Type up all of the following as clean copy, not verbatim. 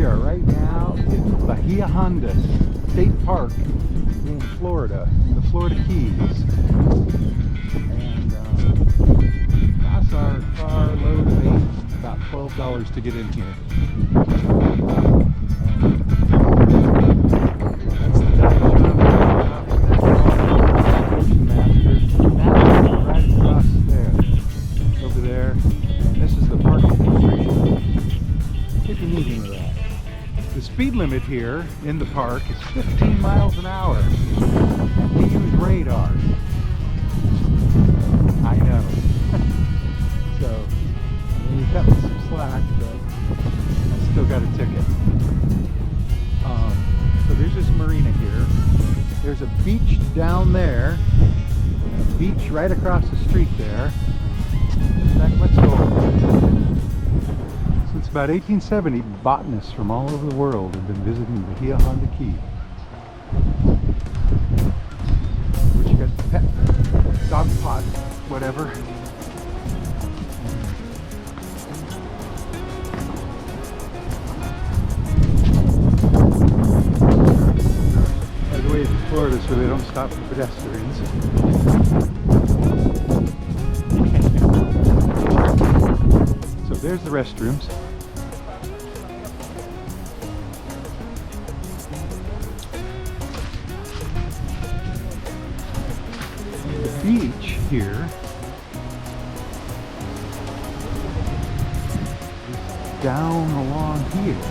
We are right now in Bahia State Park in Florida, the Florida Keys. And costs our car load of 8, about $12 to get in here. That's the dive shop, Ocean Master. Master right across there, over there. And this is the park administration, if you need any of that. The speed limit here in the park is 15 miles an hour. And we use radar. I know. So, you cut me some slack, but I still got a ticket. So there's this marina here. There's a beach down there. And a beach right across the street there. In fact, let's go over there. Since about 1870, botanists from all over the world have been visiting Bahia Key. Which you got pet dog pod, whatever. By the way, it's Florida, so they don't stop for pedestrians. So there's the restrooms. The beach here is down along here.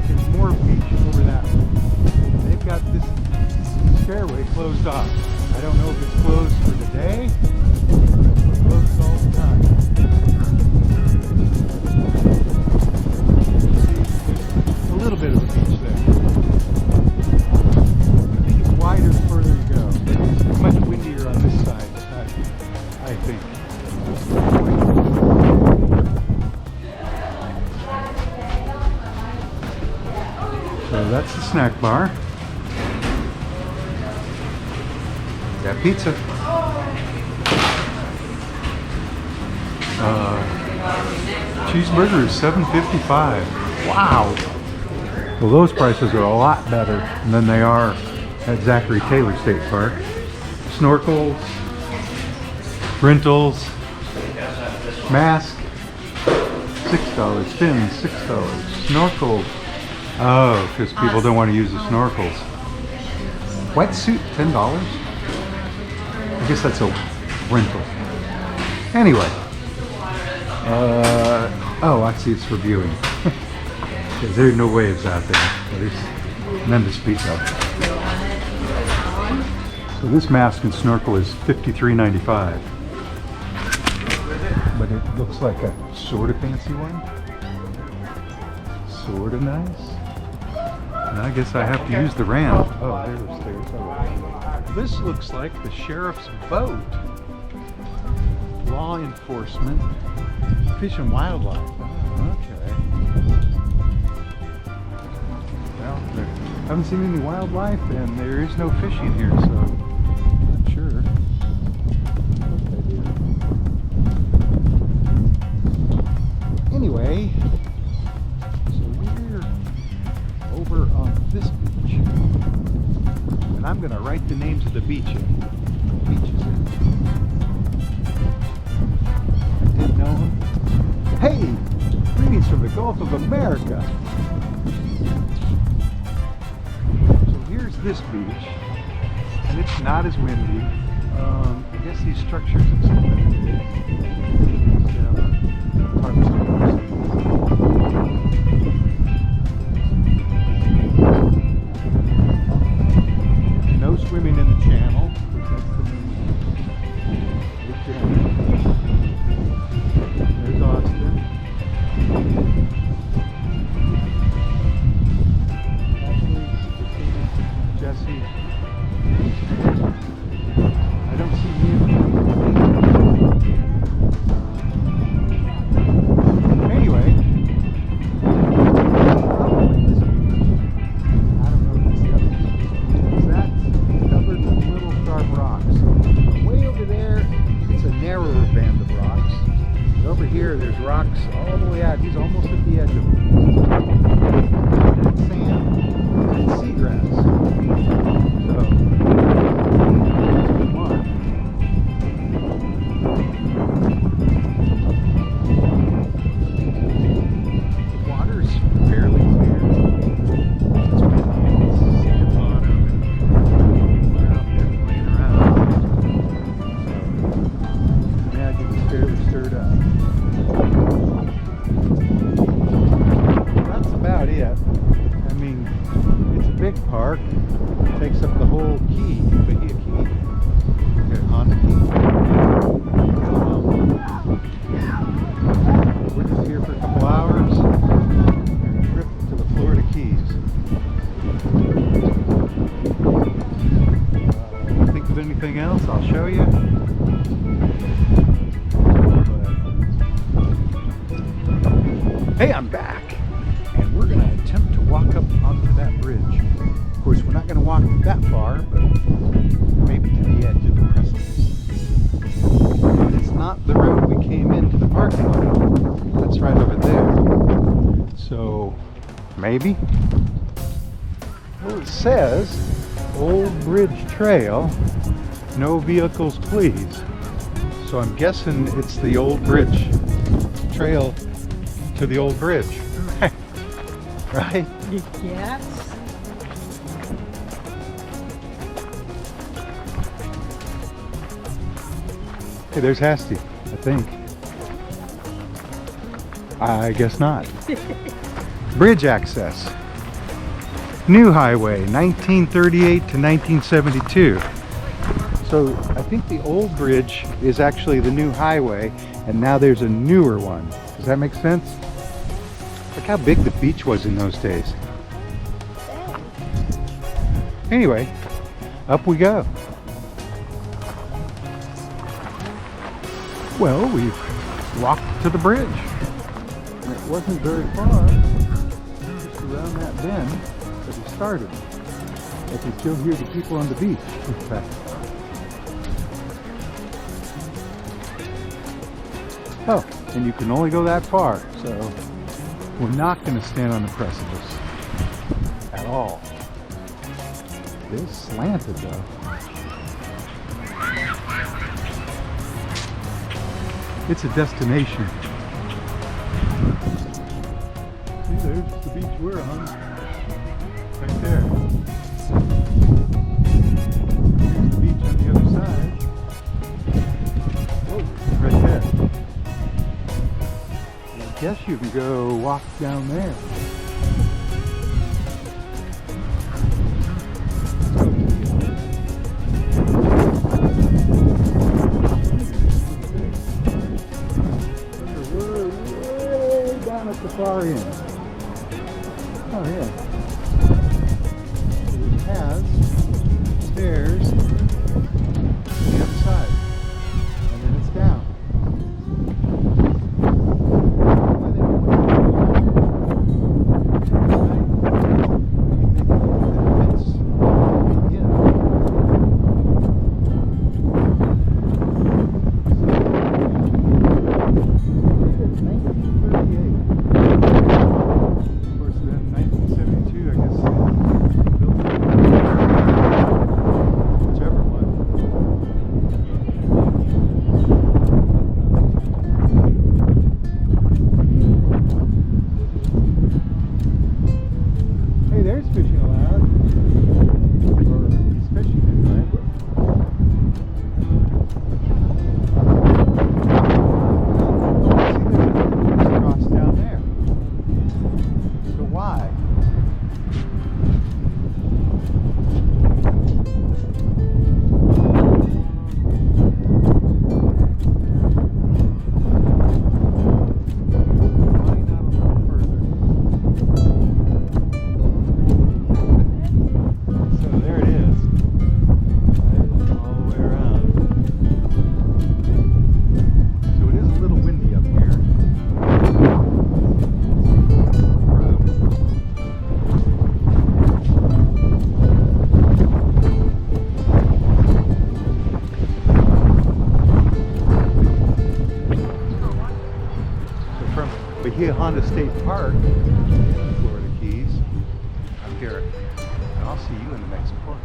There's more beach over that way. They've got this fairway closed off. I don't know if it's closed for the day or it's closed all the time. See, a little bit of a beach there. I think it's wider the further you go. It's much windier on this side, I think. So that's the snack bar. Got pizza. Cheeseburger is $7.55. Wow. Well, those prices are a lot better than they are at Zachary Taylor State Park. Snorkels, rentals, mask, $6. Fins, $6. Snorkels. Oh, because people don't want to use the snorkels. Wetsuit, $10. I guess that's a rental. Anyway. Oh, I see, it's for viewing. There are no waves out there. There's none to speak of. So this mask and snorkel is $53.95. But it looks like a sort of fancy one. Sort of nice. And I guess I have to use the ramp. Oh, there's the stairs. Oh. This looks like the sheriff's boat. Law enforcement, fish and wildlife. Oh, okay. Well, I haven't seen any wildlife, and there is no fishing here, so I'm not sure what they do. Anyway, so we're over on this beach. And I'm going to write the names of the beaches in. I didn't know them. Hey! Greetings from the Gulf of America. So here's this beach. And it's not as windy. I guess these structures have something to do. No swimming in the channel. There's Austin. Ashley, Jesse. I don't see you. Anyway. I don't know if it's the other. Is that covered with little sharp rocks? Way over makes up the whole key, Bahia Key. Here, Honda Key. We're just here for a couple hours. Our trip to the Florida Keys. Think of anything else, I'll show you. Hey, I'm back! And we're going to attempt to walk up onto that bridge. Of course, we're not going to walk that far, but maybe to the edge of the precipice. And it's not the road we came into the parking lot. That's right over there. So, maybe? Well, it says, Old Bridge Trail, no vehicles please. So I'm guessing it's the Old Bridge Trail to the old bridge. Right? Yes. Hey, there's Hasty, I think. I guess not. Bridge access. New highway, 1938 to 1972. So I think the old bridge is actually the new highway, and now there's a newer one. Does that make sense? Look how big the beach was in those days. Anyway, up we go. Well, we've walked to the bridge. And it wasn't very far, just around that bend that we started. I can still hear the people on the beach, in fact. Oh, and you can only go that far, so we're not going to stand on the precipice at all. It is slanted though. It's a destination. See, there's the beach we're on. Right there. There's the beach on the other side. Oh, right there. I guess you can go walk down there. We're way down at the far end. Oh yeah. So it has stairs on the other side. And then it's down. Bahia Honda State Park, Florida Keys. I'm Garrett, and I'll see you in the next part.